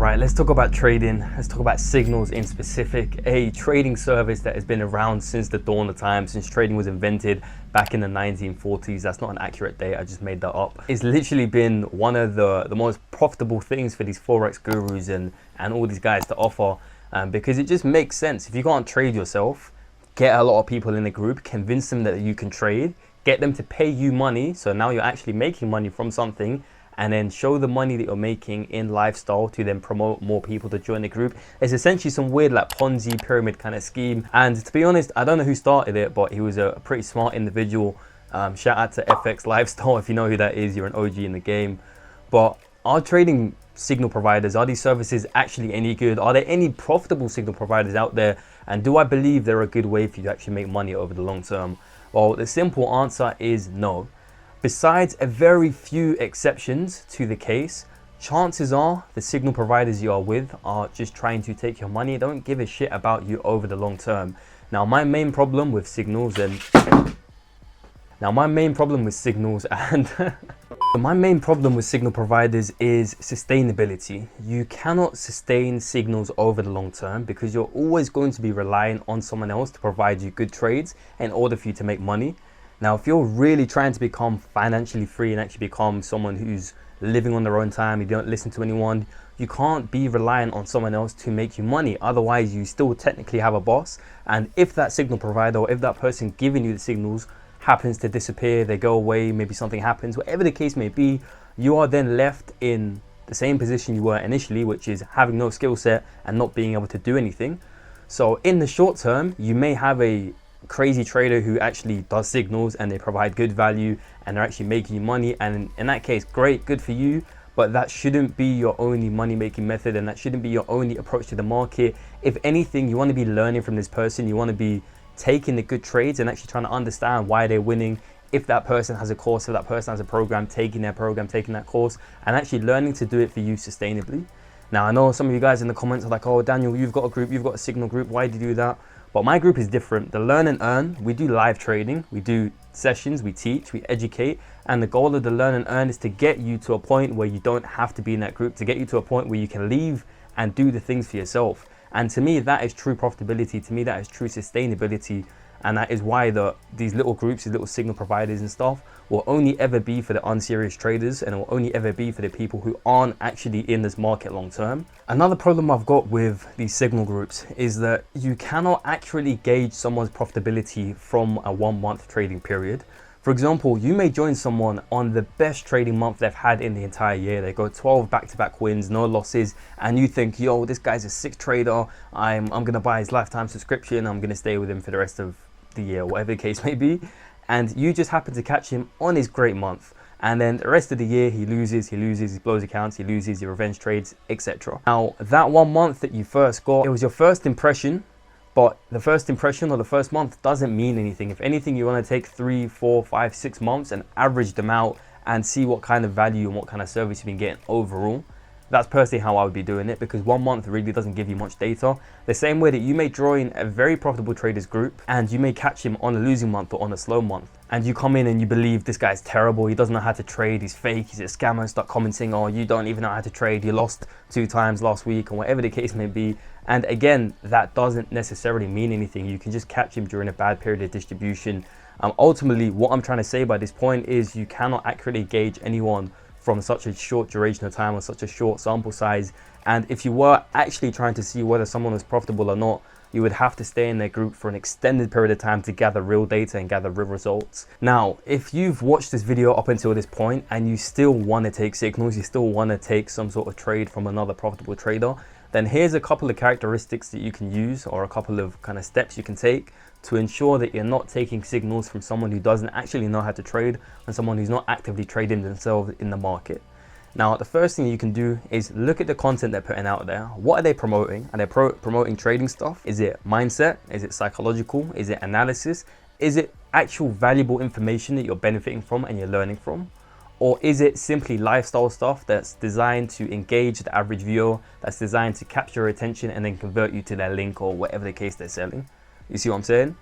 Right, let's talk about trading. Let's talk about Signals in specific, a trading service that has been around since the dawn of time, since trading was invented back in the 1940s. That's not an accurate date, I just made that up. It's literally been one of the most profitable things for these Forex gurus and all these guys to offer, because it just makes sense. If you can't trade yourself, get a lot of people in the group, convince them that you can trade, get them to pay you money, so now you're actually making money from something, and then show the money that you're making in lifestyle to then promote more people to join the group. It's essentially some weird like Ponzi pyramid kind of scheme. And to be honest, I don't know who started it, but he was a pretty smart individual. Shout out to FX Lifestyle. If you know who that is, you're an OG in the game. But are trading signal providers, are these services actually any good? Are there any profitable signal providers out there? And do I believe they're a good way for you to actually make money over the long term? Well, the simple answer is no. Besides a very few exceptions to the case, chances are the signal providers you are with are just trying to take your money. They don't give a shit about you over the long term. Now, my main problem with signals and my main problem with signal providers is sustainability. You cannot sustain signals over the long term because you're always going to be relying on someone else to provide you good trades in order for you to make money. Now, if you're really trying to become financially free and actually become someone who's living on their own time, you don't listen to anyone, you can't be reliant on someone else to make you money. Otherwise, you still technically have a boss. And if that signal provider or if that person giving you the signals happens to disappear, they go away, maybe something happens, whatever the case may be, you are then left in the same position you were initially, which is having no skill set and not being able to do anything. So in the short term, you may have a crazy trader who actually does signals and they provide good value and they're actually making you money, and in that case, great, good for you, but that shouldn't be your only money making method, and that shouldn't be your only approach to the market. If anything, you want to be learning from this person, you want to be taking the good trades and actually trying to understand why they're winning. If that person has a course, if that person has a program, taking their program, taking that course and actually learning to do it for you sustainably. Now, I know some of you guys in the comments are like, oh Daniel, you've got a group, you've got a signal group, why do you do that? But my group is different. The Learn and Earn, we do live trading, we do sessions, we teach, we educate. And the goal of the Learn and Earn is to get you to a point where you don't have to be in that group, to get you to a point where you can leave and do the things for yourself. And to me, that is true profitability. To me, that is true sustainability. And that is why these little groups, these little signal providers and stuff will only ever be for the unserious traders, and it will only ever be for the people who aren't actually in this market long term. Another problem I've got with these signal groups is that you cannot accurately gauge someone's profitability from a 1 month trading period. For example, you may join someone on the best trading month they've had in the entire year. They go 12 back-to-back wins, no losses, and you think, yo, this guy's a sick trader. I'm gonna buy his lifetime subscription. I'm gonna stay with him for the rest of the year, whatever the case may be. And you just happen to catch him on his great month. And then the rest of the year, he loses, he blows accounts, he loses, he revenge trades, etc. Now, that 1 month that you first got, it was your first impression. But the first impression or the first month doesn't mean anything. If anything, you want to take 3, 4, 5, 6 months and average them out and see what kind of value and what kind of service you've been getting overall. That's personally how I would be doing it, because 1 month really doesn't give you much data. The same way that you may join a very profitable traders group and you may catch him on a losing month or on a slow month. And you come in and you believe this guy's terrible, he doesn't know how to trade, he's fake, he's a scammer, and start commenting, oh, you don't even know how to trade, you lost 2 times last week, or whatever the case may be. And again, that doesn't necessarily mean anything. You can just catch him during a bad period of distribution. Ultimately, what I'm trying to say by this point is you cannot accurately gauge anyone from such a short duration of time or such a short sample size. And if you were actually trying to see whether someone is profitable or not, you would have to stay in their group for an extended period of time to gather real data and gather real results. Now, if you've watched this video up until this point and you still want to take signals, you still want to take some sort of trade from another profitable trader, then here's a couple of characteristics that you can use, or a couple of kind of steps you can take to ensure that you're not taking signals from someone who doesn't actually know how to trade and someone who's not actively trading themselves in the market. Now, the first thing you can do is look at the content they're putting out there. What are they promoting? Are they promoting trading stuff? Is it mindset? Is it psychological? Is it analysis? Is it actual valuable information that you're benefiting from and you're learning from? Or is it simply lifestyle stuff that's designed to engage the average viewer, that's designed to capture your attention and then convert you to their link or whatever the case they're selling? You see what I'm saying?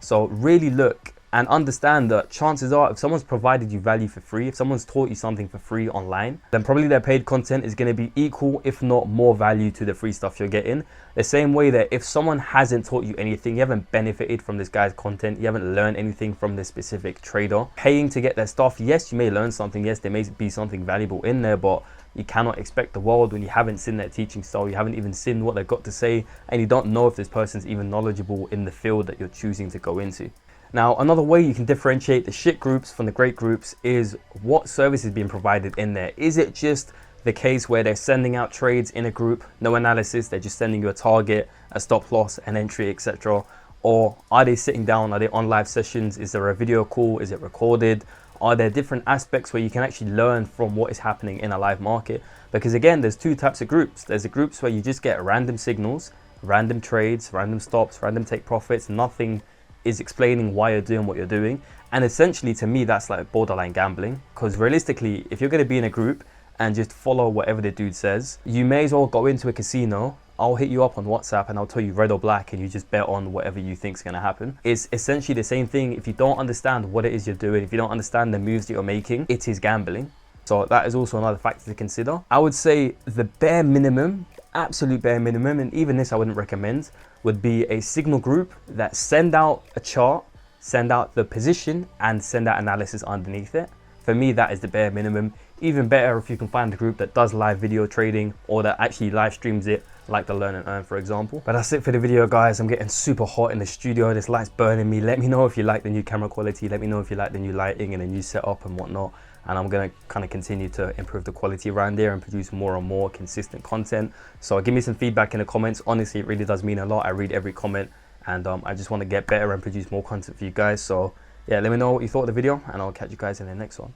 So really look And understand that chances are, if someone's provided you value for free, if someone's taught you something for free online, then probably their paid content is going to be equal, if not more value to the free stuff you're getting. The same way that if someone hasn't taught you anything, you haven't benefited from this guy's content, you haven't learned anything from this specific trader, paying to get their stuff, yes, you may learn something, yes, there may be something valuable in there, but you cannot expect the world when you haven't seen their teaching style, you haven't even seen what they've got to say, and you don't know if this person's even knowledgeable in the field that you're choosing to go into. Now, another way you can differentiate the shit groups from the great groups is what service is being provided in there. Is it just the case where they're sending out trades in a group, no analysis, they're just sending you a target, a stop loss, an entry, etc.? Or are they sitting down, are they on live sessions? Is there a video call? Is it recorded? Are there different aspects where you can actually learn from what is happening in a live market? Because again, there's two types of groups. There's the groups where you just get random signals, random trades, random stops, random take profits, nothing is explaining why you're doing what you're doing. And essentially, to me, that's like borderline gambling, because realistically, if you're going to be in a group and just follow whatever the dude says, you may as well go into a casino. I'll hit you up on WhatsApp and I'll tell you red or black, and you just bet on whatever you think is going to happen. It's essentially the same thing. If you don't understand what it is you're doing, if you don't understand the moves that you're making, it is gambling. So that is also another factor to consider. I would say the bare minimum, absolute bare minimum, and even this I wouldn't recommend, would be a signal group that send out a chart, send out the position, and send out analysis underneath it. For me, that is the bare minimum. Even better if you can find a group that does live video trading, or that actually live streams it, like the Learn and Earn, for example. But that's it for the video, guys. I'm getting super hot in the studio. This light's burning me. Let me know if you like the new camera quality. Let me know if you like the new lighting and the new setup and whatnot. And I'm going to kind of continue to improve the quality around there and produce more and more consistent content. So give me some feedback in the comments. Honestly, it really does mean a lot. I read every comment, and I just want to get better and produce more content for you guys. So yeah, let me know what you thought of the video, and I'll catch you guys in the next one.